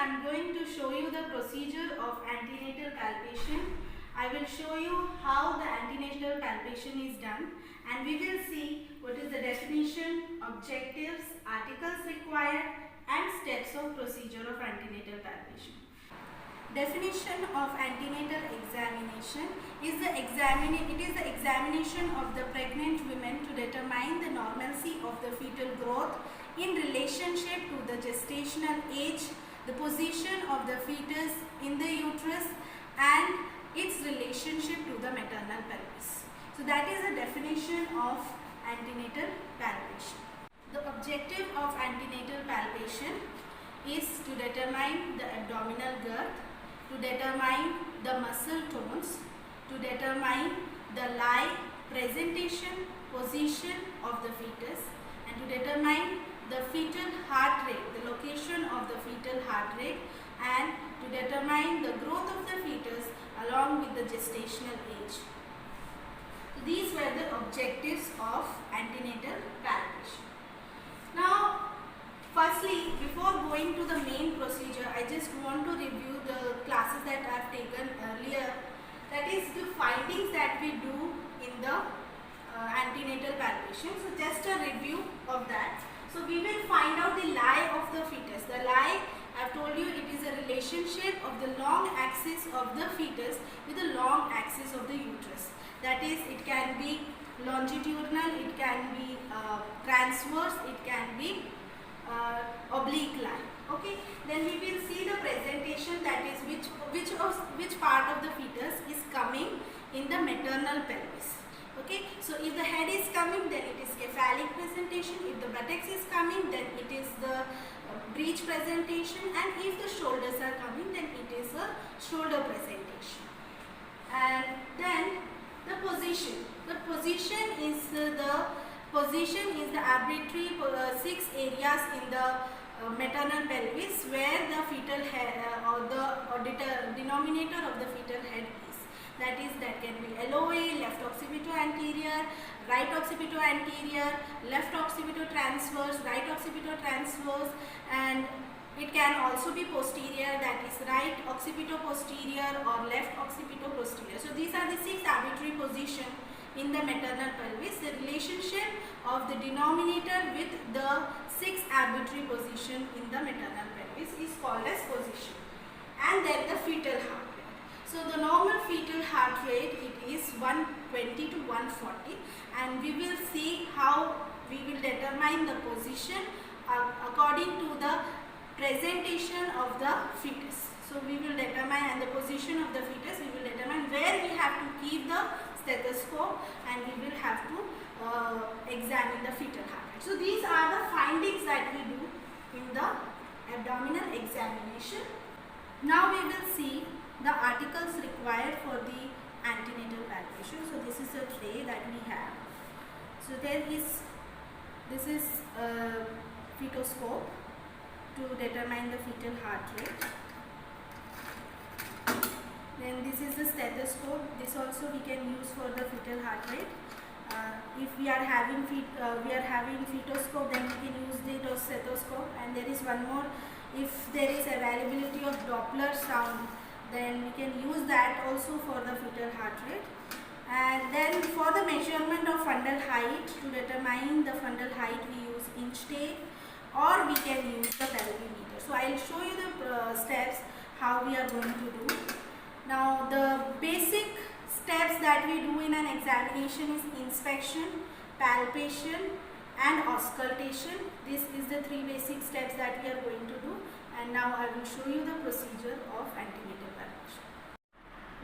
am going to show you the procedure of antenatal palpation. I will show you how the antenatal palpation is done, and we will see what is the definition, objectives, articles required and steps of procedure of antenatal palpation. Definition of antenatal examination is the examination of the pregnant women to determine the normalcy of the fetal growth in relationship to the gestational age, the position of the fetus in the uterus and its relationship to the maternal pelvis. So that is the definition of antenatal palpation. The objective of antenatal palpation is to determine the abdominal girth, to determine the muscle tones, to determine the lie, presentation, position of the fetus, and to determine the fetal heart rate, the location of the fetal heart rate, and to determine the growth of the fetus along with the gestational age. So these were the objectives of antenatal palpation. Now, firstly, before going to the main procedure, I just want to review the classes that I have taken earlier. That is the findings that we do in the antenatal palpation. So just a review of that. So we will find out the lie of the fetus. The lie, I have told you, it is a relationship of the long axis of the fetus with the long axis of the uterus. That is, it can be longitudinal, it can be transverse, it can be oblique line. Okay, then we will see the presentation, that is which part of the fetus is coming in the maternal pelvis. Okay, so if the head is coming, then it is cephalic presentation. If the buttocks is coming, then it is the breech presentation, and if the shoulders are coming, then it is a shoulder presentation. And then the position. The position is the arbitrary 6 areas in the maternal pelvis where the fetal head or the denominator of the fetal head is. That can be LOA, left occipito-anterior, right occipito-anterior, left occipito-transverse, right occipito-transverse, and it can also be posterior, that is right occipito-posterior or left occipito-posterior. So these are the 6 arbitrary positions in the maternal pelvis. The relationship of the denominator with the 6 arbitrary position in the maternal pelvis is called as position. And then the fetal heart rate. So the normal fetal heart rate, it is 120 to 140, and we will see how we will determine the position according to the presentation of the fetus. So we will determine, and the position of the fetus, we will determine where we have to keep the stethoscope, and we will have to examine the fetal heart rate. So these are the findings that we do in the abdominal examination. Now we will see the articles required for the antenatal palpation. So this is a tray that we have. So this is a fetoscope to determine the fetal heart rate. Then this is the stethoscope. This also we can use for the fetal heart rate. If we are having fetoscope, then we can use the stethoscope. And there is one more. If there is availability of Doppler sound, then we can use that also for the fetal heart rate. And then for the measurement of fundal height, to determine the fundal height, we use inch tape or we can use the pelvimeter. So I will show you the steps how we are going to do. Now the basic steps that we do in an examination is inspection, palpation and auscultation. This is the 3 basic steps that we are going to do. And now I will show you the procedure of antenatal palpation.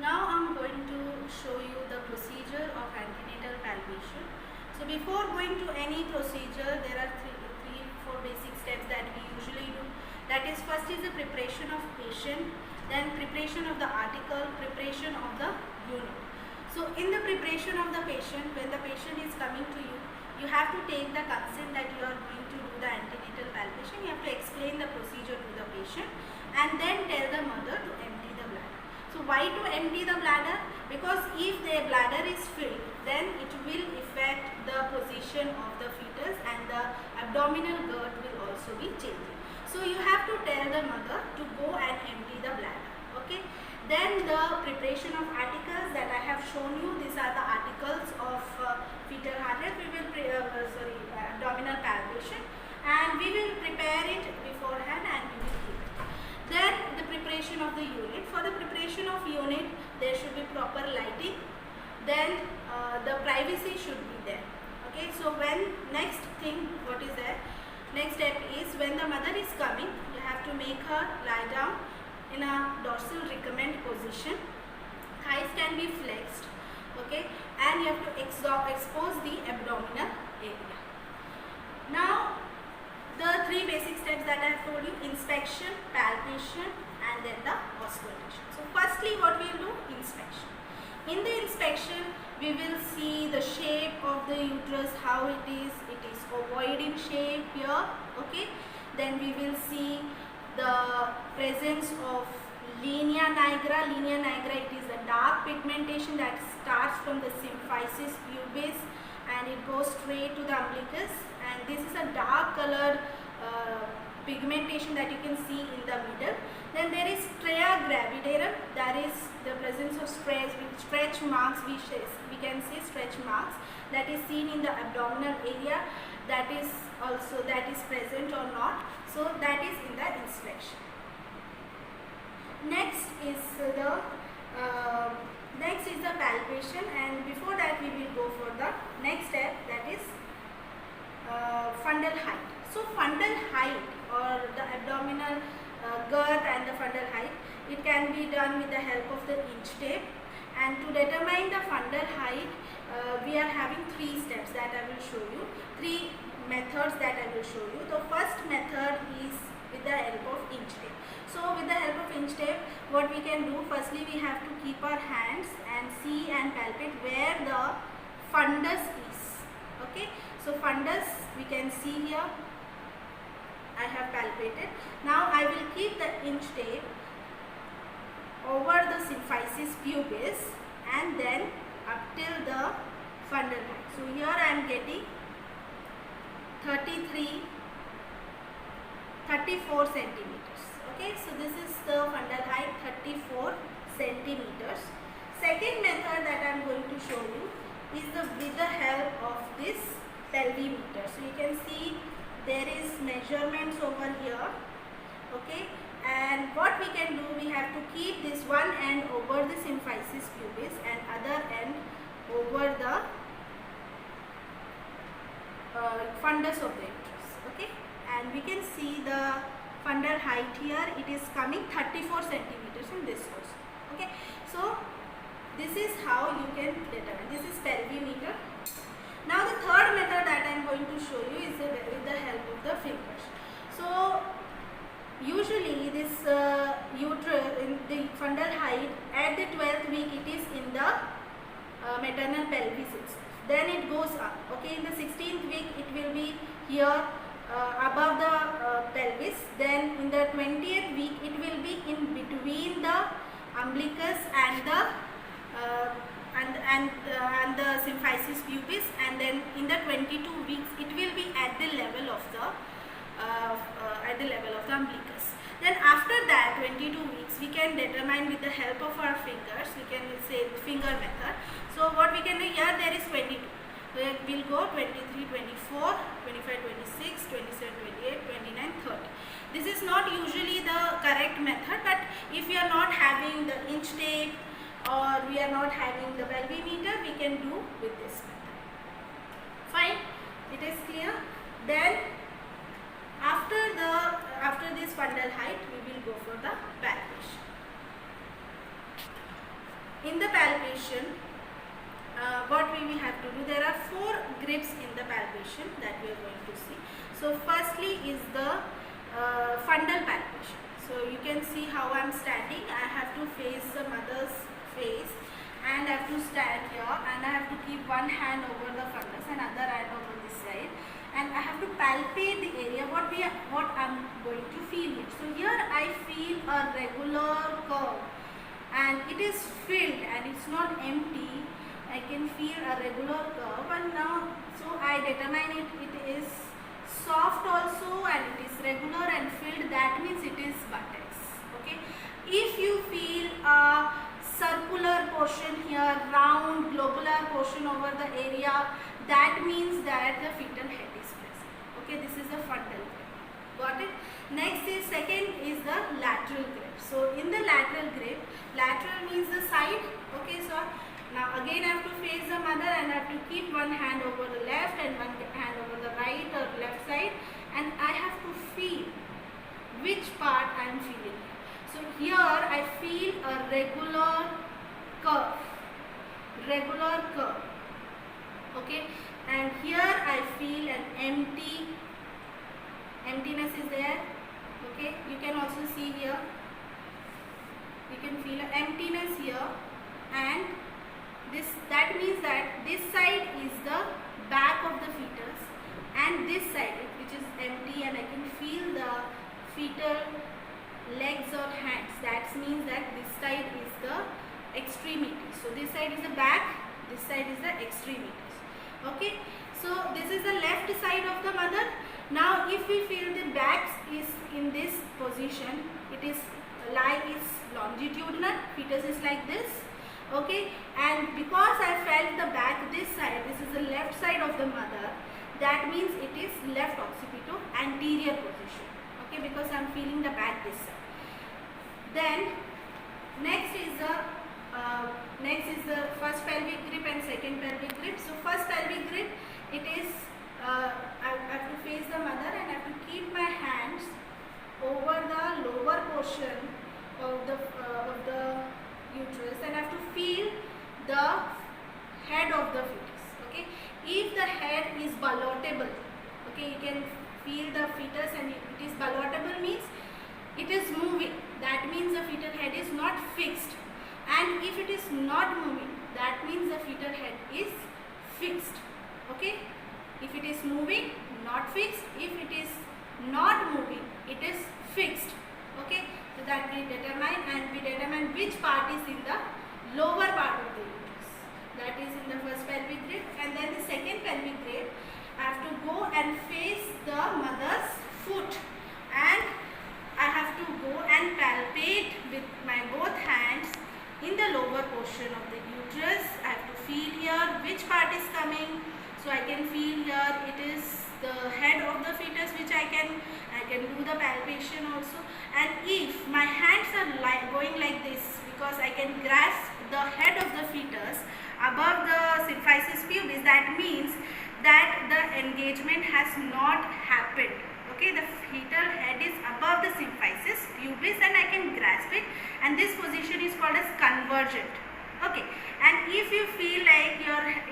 Now I am going to show you the procedure of antenatal palpation. So before going to any procedure, there are 4 basic steps that we usually do. That is, first is the preparation of patient, then preparation of the article, preparation of the unit. So in the preparation of the patient, when the patient is coming to you, you have to take the consent that you are going to do the antenatal palpation. You have to explain the procedure to the patient and then tell the mother to empty the bladder. So why to empty the bladder? Because if the bladder is filled, then it will affect the position of the fetus and the abdominal girth will also be changing. So you have to tell the mother to go and empty the bladder. Okay. Then the preparation of articles that I have shown you. These are the articles of fetal heart rate. We will abdominal palpation, and we will prepare it beforehand and we will keep it. Then the preparation of the unit. For the preparation of unit, there should be proper lighting. Then the privacy should be there. Okay. So when next thing, what is there? Next step is when the mother is coming, you have to make her lie down in a dorsal recumbent position. Thighs can be flexed. Okay. And you have to expose the abdominal area. Now, the three basic steps that I have told you: inspection, palpation, and then the auscultation. So firstly, what we will do? Inspection. In the inspection, we will see the shape of the uterus, how it is. It is ovoid in shape here. Okay. Then we will see the presence of linea nigra. Linea nigra, it is a dark pigmentation that starts from the symphysis pubis and it goes straight to the umbilicus, and this is a dark colored pigmentation that you can see in the middle. Then there is stria gravidarum, that is the presence of stretch marks. We can see stretch marks that is seen in the abdominal area, that is present or not. So that is in the inspection. Next is the palpation, and before that we will go for the next step, that is fundal height. So fundal height, or the abdominal girth and the fundal height, it can be done with the help of the inch tape. And to determine the fundal height, we are having three steps that I will show you, three methods that I will show you. The first method is with the help of inch tape. So with the help of inch tape, what we can do, firstly we have to keep our hands and see and palpate where the fundus is. Okay. So fundus we can see here. I have palpated. Now I will keep the inch tape over the symphysis pubis and then up till the fundal height. So here I am getting 34 centimeters. Okay, so this is the fundal height, 34 centimeters. Second method that I am going to show you is with the help of this pelvimeter. So you can see there is measurements over here. Okay, and what we can do, we have to keep this one end over the symphysis pubis and other end over the fundus of the uterus. Okay, and we can see the fundal height here, it is coming 34 centimeters in this also. Okay, so this is how you can determine. This is pelvimeter. Now the third method that I am going to show you is with the help of the fingers. So usually this uterus, in the fundal height at the 12th week, it is in the maternal pelvis itself. Then it goes up. Okay, in the 16th week it will be here above the pelvis. Then in the 20th week it will be in between the umbilicus and the symphysis pubis, and then in the 22 weeks it will be at the level of the umbilicus. Then after that 22 weeks we can determine with the help of our fingers. We can say finger method. So what we can do here, there is 22. So we'll go 23, 24, 25, 26, 27, 28, 29, 30. This is not usually the correct method, but if we are not having the inch tape or we are not having the pelvimeter, we can do with this method. Fine, it is clear. Then after this fundal height, we will go for the palpation. In the palpation, what we will have to do, there are 4 grips in the palpation that we are going to see. So firstly is the fundal palpation. So you can see how I am standing. I have to face the mother's face and I have to stand here, and I have to keep one hand over the fundus and other hand over this side, and I have to palpate the area what I am going to feel here. So here I feel a regular curve and it is filled and it's not empty. I can feel a regular curve, and now so I determine it is soft also and it is regular and filled. That means it the area, that means that the fetal head is present. Okay, this is the fundal grip. Got it? Next is second is the lateral grip. So in the lateral grip, lateral means the side. Okay, so now again I have to face the mother and I have to keep one hand over the left and one hand over the right or left side, and I have to feel which part I am feeling. So here I feel a regular curve. Okay, and here I feel an emptiness is there. Okay, you can also see here, you can feel an emptiness here, and that means that this side is the back of the fetus and this side which is empty, and I can feel the fetal legs or hands. That means that this side is the extremity. So this side is the back, this side is the extremities. Okay, so this is the left side of the mother. Now if we feel the back is in this position, it is lie is longitudinal, fetus is like this. Okay, and because I felt the back this side, this is the left side of the mother, that means it is left occipito anterior position. Okay, because I am feeling the back this side. Then next is the first pelvic grip and second pelvic grip. So first pelvic grip, it is I have to face the mother and I have to keep my hands over the lower portion of the uterus, and I have to feel the head of the fetus. Okay, if the head is ballotable, okay, you can feel the fetus and it is ballotable means it is moving, that means the fetal head is not fixed, and if it is not moving, that means the fetal head is fixed. Okay, if it is moving, not fixed; if it is not moving, it is fixed. Okay, so that we determine, and we determine which part is in the lower part of the uterus. That is in the first pelvic grip, and then the second pelvic grip, I have to go and face the mother's foot, and I have to go and palpate with my both hands in the lower portion of the uterus. I have to feel here which part is coming. So I can feel here it is the head of the fetus, which I can do the palpation also. And if my hands are going like this, because I can grasp the head of the fetus above the symphysis pubis, that means that the engagement has not happened. Okay, the fetal head is above the symphysis pubis and I can grasp it, and this position is called as convergent. Okay, and if you feel like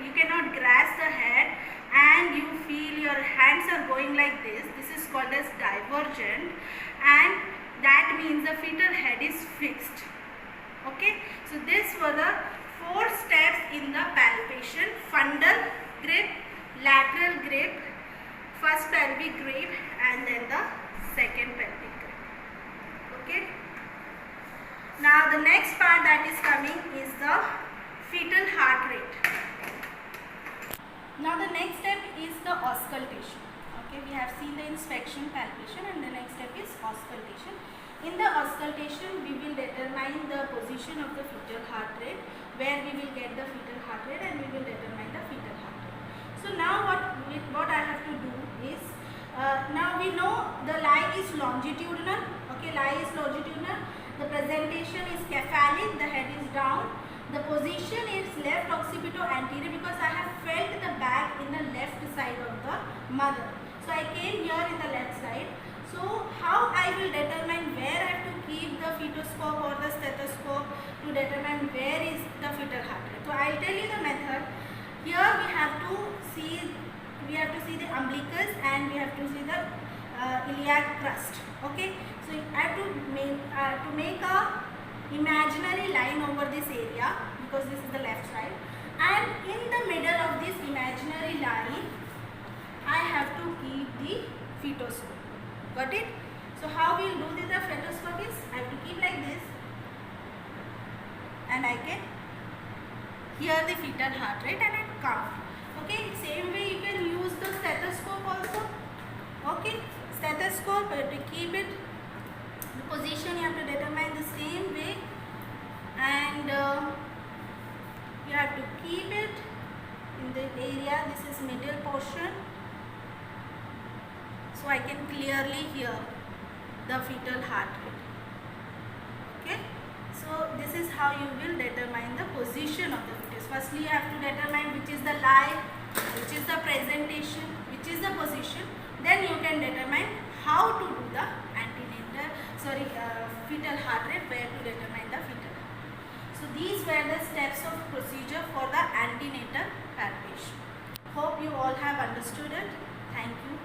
you cannot grasp the head and you feel your hands are going like this is called as divergent, and that means the fetal head is fixed. Okay, so these were the 4 steps in the palpation: fundal grip, lateral grip, first pelvic grip, and then the second pelvic grip. Okay. Now the next part that is coming is the fetal heart rate. Now the next step is the auscultation. Okay, we have seen the inspection, palpation, and the next step is auscultation. In the auscultation, we will determine the position of the fetal heart rate, where we will get the fetal heart rate, and we will determine the fetal heart rate. So now what I have to do is, now we know the lie is longitudinal. Okay, lie is longitudinal. The presentation is cephalic, the head is down. The position is left occipito anterior, because I have felt the back in the left side of the mother. So I came here in the left side. So how I will determine where I have to keep the fetoscope or the stethoscope to determine where is the fetal heart rate. So I will tell you the method. Here we have to see the umbilicus and we have to see the iliac crust. Okay, so I have to make a imaginary line over this area, because this is the left side, and in the middle of this imaginary line I have to keep the fetoscope. Got it? So how we will do the fetoscope is, I have to keep like this, and I can hear the fetal heart rate and I count. Okay, same way you can use the stethoscope also. Okay, stethoscope, you have to keep it, the position you have to determine the same way, and you have to keep it in the area, this is middle portion, so I can clearly hear the fetal heart rate. Okay, so this is how you will determine the position of the fetus. Firstly, you have to determine which is the lie, which is the presentation, which is the position. Then you can determine how to do the fetal heart rate, where to determine the fetal heart rate. So these were the steps of procedure for the antenatal palpation. Hope you all have understood it. Thank you.